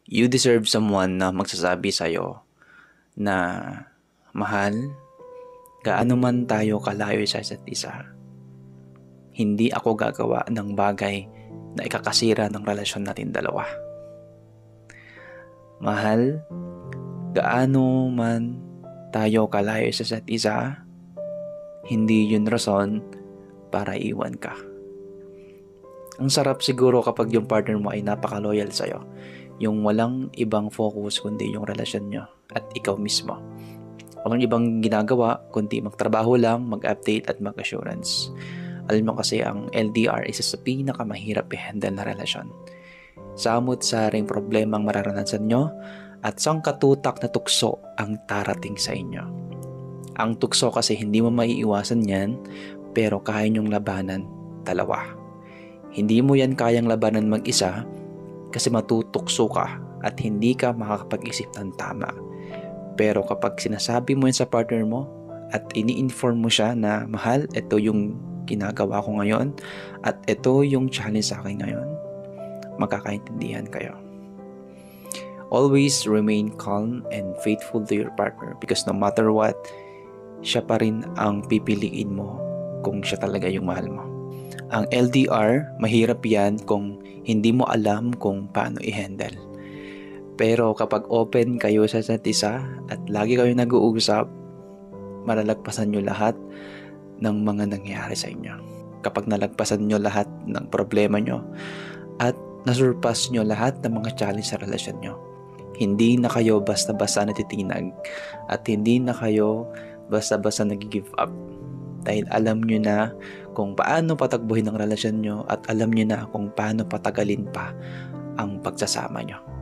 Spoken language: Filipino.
You deserve someone na magsasabi sa'yo na, mahal, gaano man tayo kalayo sa isa't isa, hindi ako gagawa ng bagay na ikakasira ng relasyon natin dalawa. Mahal, gaano man tayo kalayo sa isa't isa, hindi yun rason para iwan ka. Ang sarap siguro kapag yung partner mo ay napaka-loyal sa'yo. Yung walang ibang focus kundi yung relasyon nyo at ikaw mismo. Walang ibang ginagawa kundi magtrabaho lang, mag-update at mag-assurance. Alam mo kasi ang LDR isa sa pinakamahirap i-handle na relasyon. Samot-saring problemang mararanasan nyo at sangkatutak na tukso ang tarating sa inyo. Ang tukso kasi hindi mo maiiwasan yan, pero kaya nyong labanan dalawa. Hindi mo yan kayang labanan mag-isa kasi matutukso ka at hindi ka makakapag-isip ng tama. Pero kapag sinasabi mo yan sa partner mo at ini-inform mo siya na, mahal, ito yung ginagawa ko ngayon at ito yung challenge sa akin ngayon, magkakaintindihan kayo. Always remain calm and faithful to your partner because no matter what, siya pa rin ang pipiliin mo kung siya talaga yung mahal mo. Ang LDR, mahirap yan kung hindi mo alam kung paano i-handle. Pero kapag open kayo sa isa't isa at lagi kayo nag-uusap, malalagpasan nyo lahat ng mga nangyayari sa inyo. Kapag nalagpasan nyo lahat ng problema nyo at nasurpass nyo lahat ng mga challenge sa relasyon nyo, hindi na kayo basta-basta natitinag at hindi na kayo basta-basta nag-give up. Dahil alam nyo na kung paano patakbuhin ang relasyon nyo at alam nyo na kung paano patagalin pa ang pagsasama nyo.